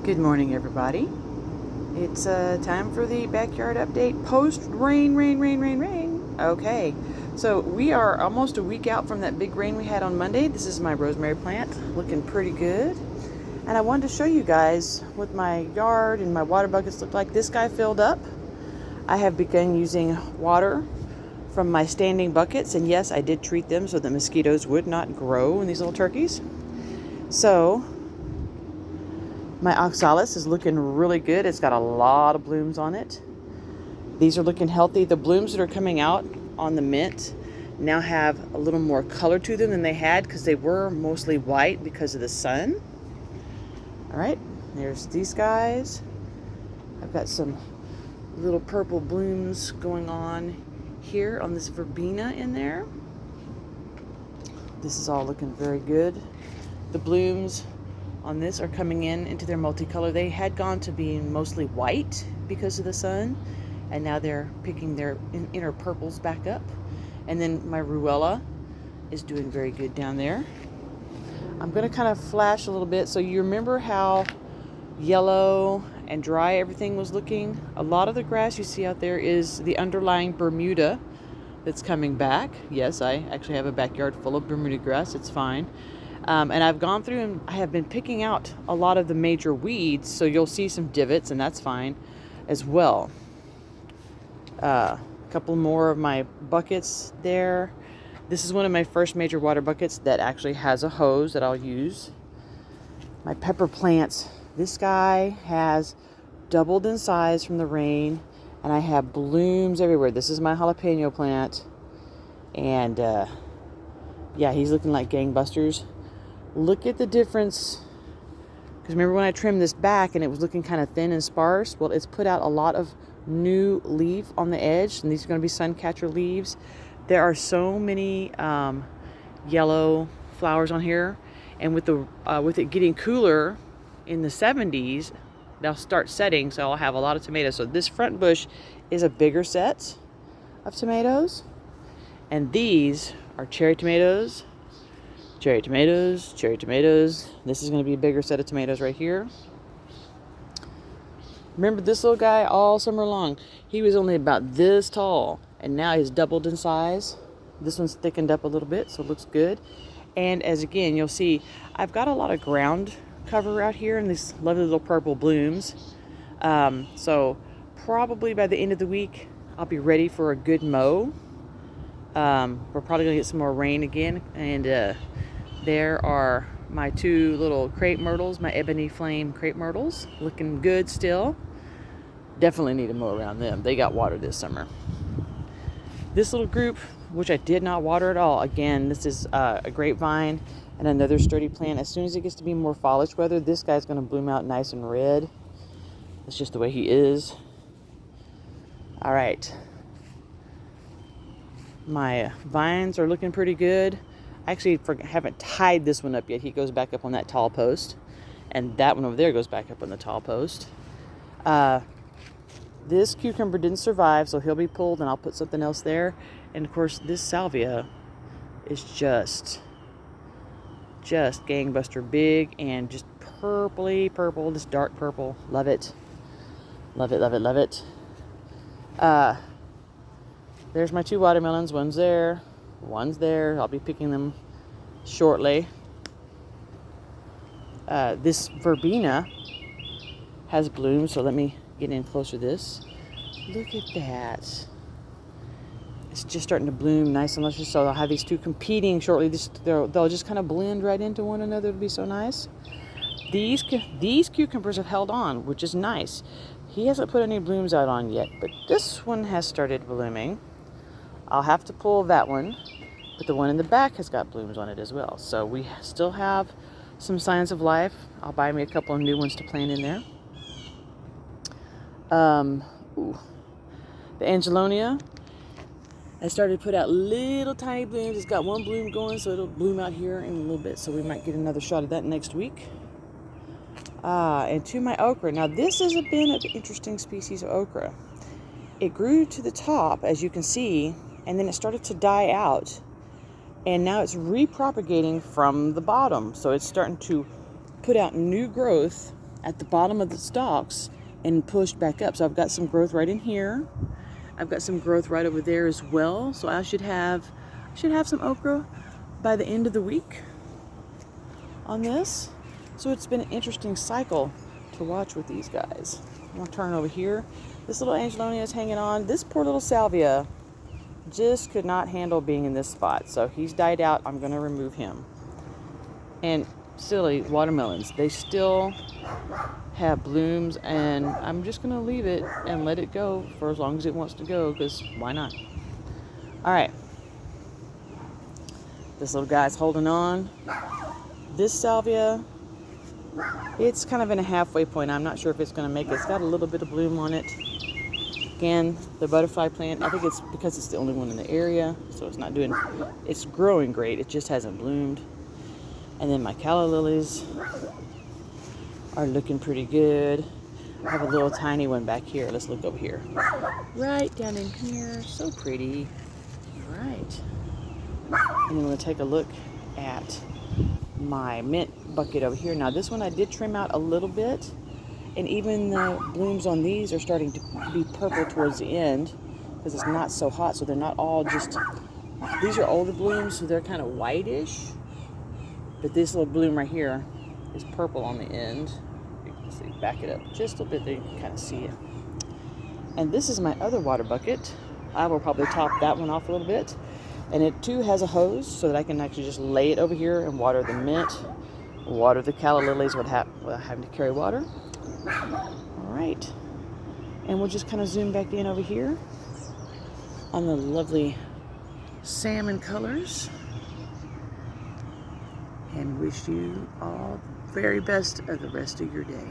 Good morning, everybody. It's time for the backyard update post rain. Okay, so we are almost a week out from that big rain we had on Monday. This is my rosemary plant, looking pretty good. And I wanted to show you guys what my yard and my water buckets look like. This guy filled up. I have begun using water from my standing buckets, and yes, I did treat them so that mosquitoes would not grow in these little turkeys. So my oxalis is looking really good. It's got a lot of blooms on it. These are looking healthy. The blooms that are coming out on the mint now have a little more color to them than they had because they were mostly white because of the sun. All right, there's these guys. I've got some little purple blooms going on here on this verbena in there. This is all looking very good. The blooms on this are coming into their multicolor. They had gone to being mostly white because of the sun, and now they're picking their inner purples back up. And then my ruella is doing very good down there. I'm going to kind of flash a little bit. So you remember how yellow and dry everything was looking? A lot of the grass you see out there is the underlying Bermuda that's coming back. Yes, I actually have a backyard full of Bermuda grass. It's fine. And I've gone through and I have been picking out a lot of the major weeds, so you'll see some divots, and that's fine as well. A couple more of my buckets there. This is one of my first major water buckets that actually has a hose that I'll use. My pepper plants, this guy has doubled in size from the rain, and I have blooms everywhere. This is my jalapeno plant, and yeah, he's looking like gangbusters. Look at the difference, because remember when I trimmed this back and it was looking kind of thin and sparse? Well, it's put out a lot of new leaf on the edge, and these are going to be sun catcher leaves. There are so many yellow flowers on here, and with it getting cooler in the 70s, they'll start setting, so I'll have a lot of tomatoes. So this front bush is a bigger set of tomatoes, and these are cherry tomatoes. Cherry tomatoes. This is going to be a bigger set of tomatoes right here. Remember this little guy all summer long? He was only about this tall, and now he's doubled in size. This one's thickened up a little bit, so it looks good. And as again, you'll see, I've got a lot of ground cover out here and these lovely little purple blooms. So probably by the end of the week, I'll be ready for a good mow. We're probably going to get some more rain again, and there are my two little crepe myrtles, my ebony flame crepe myrtles, looking good still. Definitely need to mow around them. They got water this summer. This little group, which I did not water at all, again, this is a grapevine and another sturdy plant. As soon as it gets to be more foliage weather, this guy's going to bloom out nice and red. That's just the way he is. All right. My vines are looking pretty good. I actually haven't tied this one up yet. He goes back up on that tall post. And that one over there goes back up on the tall post. This cucumber didn't survive, so he'll be pulled, and I'll put something else there. And of course, this salvia is just gangbuster big and just purpley purple, this dark purple. Love it. Love it, love it, love it. There's my two watermelons. One's there. I'll be picking them shortly. This verbena has blooms, so let me get in closer to this. Look at that. It's just starting to bloom nice and luscious, so I'll have these two competing shortly. They'll just kind of blend right into one another. It'll be so nice. These cucumbers have held on, which is nice. He hasn't put any blooms out on yet, but this one has started blooming. I'll have to pull that one, but the one in the back has got blooms on it as well. So we still have some signs of life. I'll buy me a couple of new ones to plant in there. The Angelonia has started to put out little tiny blooms. It's got one bloom going, so it'll bloom out here in a little bit. So we might get another shot of that next week. And to my okra. Now this has been an interesting species of okra. It grew to the top, as you can see, and then it started to die out, and now it's repropagating from the bottom. So it's starting to put out new growth at the bottom of the stalks and pushed back up. So I've got some growth right in here. I've got some growth right over there as well. So I should have some okra by the end of the week on this. So it's been an interesting cycle to watch with these guys. I'm gonna turn over here. This little Angelonia is hanging on. This poor little salvia just could not handle being in this spot. So he's died out. I'm gonna remove him. And silly watermelons, they still have blooms, and I'm just gonna leave it and let it go for as long as it wants to go, because why not? All right, this little guy's holding on. This salvia, it's kind of in a halfway point. I'm not sure if it's gonna make it. It's got a little bit of bloom on it. Again, the butterfly plant, I think it's because it's the only one in the area, so it's growing great, it just hasn't bloomed. And then my calla lilies are looking pretty good. I have a little tiny one back here. Let's look over here. Right down in here. So pretty. All right. And then we're going to take a look at my mint bucket over here. Now this one I did trim out a little bit. And even the blooms on these are starting to be purple towards the end because it's not so hot. So they're not all just... These are older blooms, so they're kind of whitish. But this little bloom right here is purple on the end. You can see, back it up just a bit, there you can kind of see it. And this is my other water bucket. I will probably top that one off a little bit. And it too has a hose so that I can actually just lay it over here and water the mint, water the calla lilies without having to carry water. All right. And we'll just kind of zoom back in over here on the lovely salmon colors. And wish you all the very best of the rest of your day.